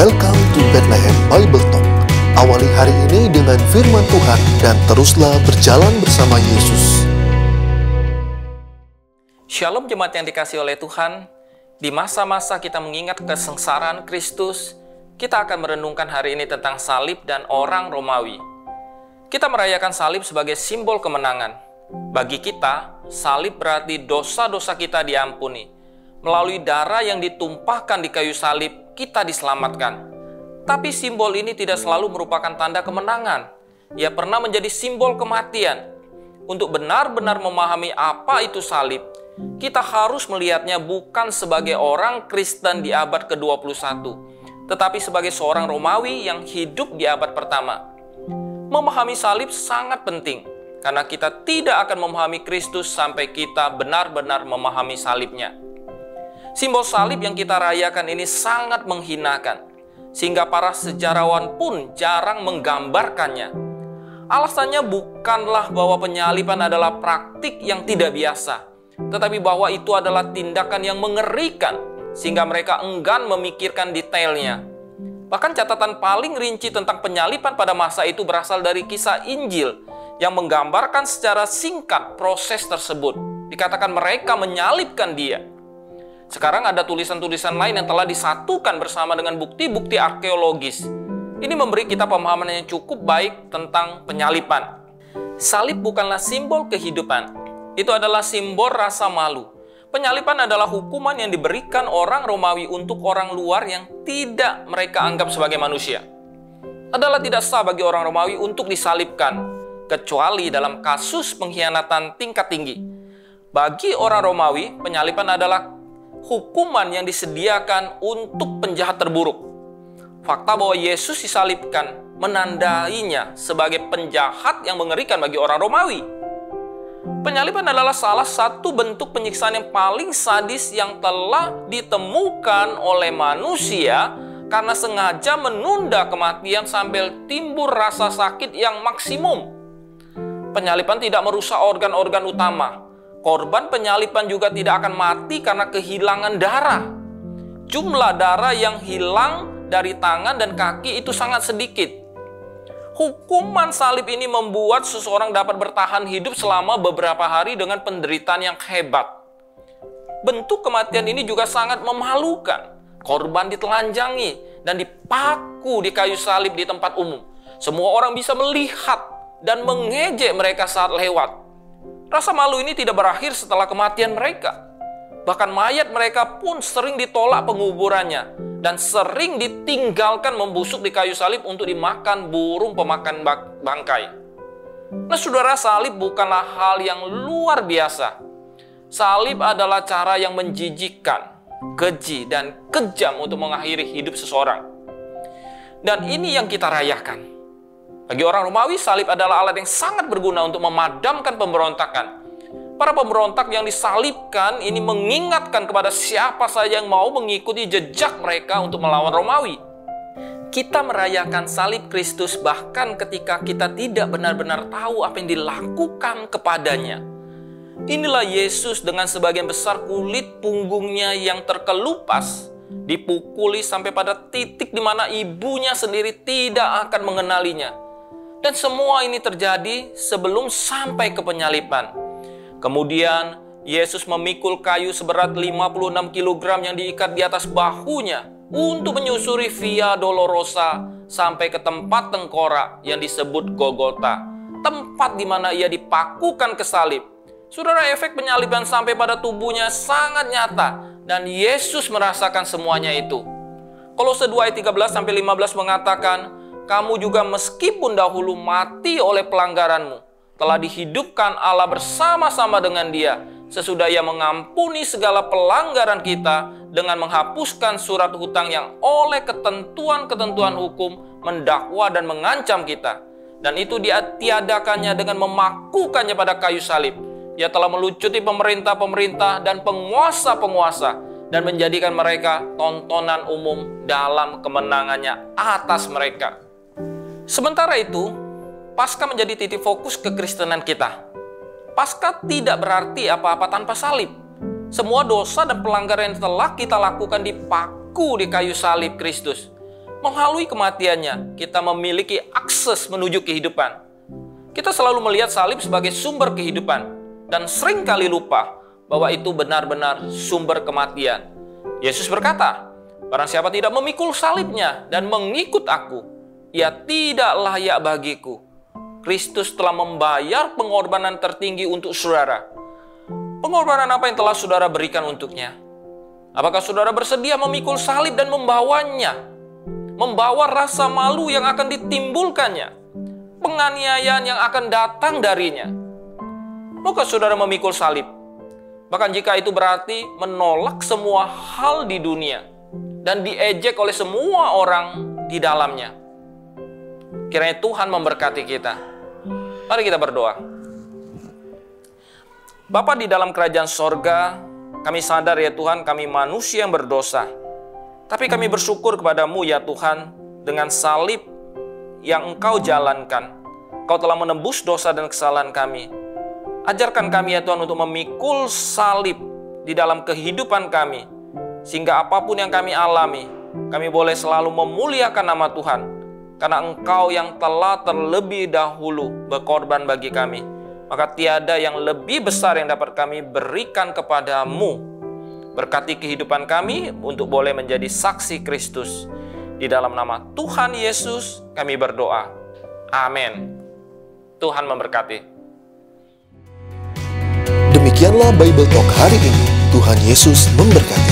Welcome to Bethlehem Bible Talk. Awali hari ini dengan firman Tuhan dan teruslah berjalan bersama Yesus. Shalom jemaat yang dikasihi oleh Tuhan. Di masa-masa kita mengingat kesengsaraan Kristus, kita akan merenungkan hari ini tentang salib dan orang Romawi. Kita merayakan salib sebagai simbol kemenangan. Bagi kita, salib berarti dosa-dosa kita diampuni. Melalui darah yang ditumpahkan di kayu salib, kita diselamatkan. Tapi simbol ini tidak selalu merupakan tanda kemenangan. Ia pernah menjadi simbol kematian. Untuk benar-benar memahami apa itu salib, kita harus melihatnya bukan sebagai orang Kristen di abad ke-21, tetapi sebagai seorang Romawi yang hidup di abad pertama. Memahami salib sangat penting, karena kita tidak akan memahami Kristus sampai kita benar-benar memahami salibnya. Simbol salib yang kita rayakan ini sangat menghinakan, sehingga para sejarawan pun jarang menggambarkannya. Alasannya bukanlah bahwa penyaliban adalah praktik yang tidak biasa, tetapi bahwa itu adalah tindakan yang mengerikan, sehingga mereka enggan memikirkan detailnya. Bahkan catatan paling rinci tentang penyaliban pada masa itu berasal dari kisah Injil, yang menggambarkan secara singkat proses tersebut. Dikatakan mereka menyalibkan dia. Sekarang ada tulisan-tulisan lain yang telah disatukan bersama dengan bukti-bukti arkeologis. Ini memberi kita pemahaman yang cukup baik tentang penyaliban. Salib bukanlah simbol kehidupan. Itu adalah simbol rasa malu. Penyaliban adalah hukuman yang diberikan orang Romawi untuk orang luar yang tidak mereka anggap sebagai manusia. Adalah tidak sah bagi orang Romawi untuk disalibkan, kecuali dalam kasus pengkhianatan tingkat tinggi. Bagi orang Romawi, penyaliban adalah hukuman yang disediakan untuk penjahat terburuk. Fakta bahwa Yesus disalibkan menandainya sebagai penjahat yang mengerikan bagi orang Romawi. Penyaliban adalah salah satu bentuk penyiksaan yang paling sadis yang telah ditemukan oleh manusia karena sengaja menunda kematian sambil timbul rasa sakit yang maksimum. Penyaliban tidak merusak organ-organ utama. Korban penyaliban juga tidak akan mati karena kehilangan darah. Jumlah darah yang hilang dari tangan dan kaki itu sangat sedikit. Hukuman salib ini membuat seseorang dapat bertahan hidup selama beberapa hari dengan penderitaan yang hebat. Bentuk kematian ini juga sangat memalukan. Korban ditelanjangi dan dipaku di kayu salib di tempat umum. Semua orang bisa melihat dan mengejek mereka saat lewat. Rasa malu ini tidak berakhir setelah kematian mereka. Bahkan mayat mereka pun sering ditolak penguburannya dan sering ditinggalkan membusuk di kayu salib untuk dimakan burung pemakan bangkai. Nah, saudara, salib bukanlah hal yang luar biasa. Salib adalah cara yang menjijikkan, keji, dan kejam untuk mengakhiri hidup seseorang. Dan ini yang kita rayakan. Bagi orang Romawi, salib adalah alat yang sangat berguna untuk memadamkan pemberontakan. Para pemberontak yang disalibkan ini mengingatkan kepada siapa saja yang mau mengikuti jejak mereka untuk melawan Romawi. Kita merayakan salib Kristus bahkan ketika kita tidak benar-benar tahu apa yang dilakukan kepadanya. Inilah Yesus dengan sebagian besar kulit punggungnya yang terkelupas, dipukuli sampai pada titik di mana ibunya sendiri tidak akan mengenalinya. Dan semua ini terjadi sebelum sampai ke penyaliban. Kemudian Yesus memikul kayu seberat 56 kg yang diikat di atas bahunya untuk menyusuri Via Dolorosa sampai ke tempat tengkorak yang disebut Golgota, tempat di mana ia dipakukan ke salib. Saudara, efek penyaliban sampai pada tubuhnya sangat nyata dan Yesus merasakan semuanya itu. Kolose 2 ayat 13-15 mengatakan, kamu juga meskipun dahulu mati oleh pelanggaranmu, telah dihidupkan Allah bersama-sama dengan Dia, sesudah Ia mengampuni segala pelanggaran kita dengan menghapuskan surat hutang yang oleh ketentuan-ketentuan hukum mendakwa dan mengancam kita. Dan itu ditiadakannya dengan memakukannya pada kayu salib. Ia telah melucuti pemerintah-pemerintah dan penguasa-penguasa dan menjadikan mereka tontonan umum dalam kemenangannya atas mereka. Sementara itu, Paskah menjadi titik fokus kekristenan kita. Paskah tidak berarti apa-apa tanpa salib. Semua dosa dan pelanggaran yang telah kita lakukan dipaku di kayu salib Kristus. Melalui kematiannya, kita memiliki akses menuju kehidupan. Kita selalu melihat salib sebagai sumber kehidupan, dan seringkali lupa bahwa itu benar-benar sumber kematian. Yesus berkata, "Barang siapa tidak memikul salibnya dan mengikut aku, ia tidak layak bagiku." Kristus telah membayar pengorbanan tertinggi untuk saudara. Pengorbanan apa yang telah saudara berikan untuknya? Apakah saudara bersedia memikul salib dan membawanya? Membawa rasa malu yang akan ditimbulkannya, penganiayaan yang akan datang darinya. Maukah saudara memikul salib? Bahkan jika itu berarti menolak semua hal di dunia dan diejek oleh semua orang di dalamnya. Kiranya Tuhan memberkati kita. Mari kita berdoa. Bapa di dalam kerajaan sorga, kami sadar ya Tuhan, kami manusia yang berdosa. Tapi kami bersyukur kepadamu ya Tuhan, dengan salib yang Engkau jalankan. Engkau telah menembus dosa dan kesalahan kami. Ajarkan kami ya Tuhan untuk memikul salib di dalam kehidupan kami. Sehingga apapun yang kami alami, kami boleh selalu memuliakan nama Tuhan. Karena Engkau yang telah terlebih dahulu berkorban bagi kami. Maka tiada yang lebih besar yang dapat kami berikan kepadamu. Berkati kehidupan kami untuk boleh menjadi saksi Kristus. Di dalam nama Tuhan Yesus kami berdoa. Amin. Tuhan memberkati. Demikianlah Bible Talk hari ini. Tuhan Yesus memberkati.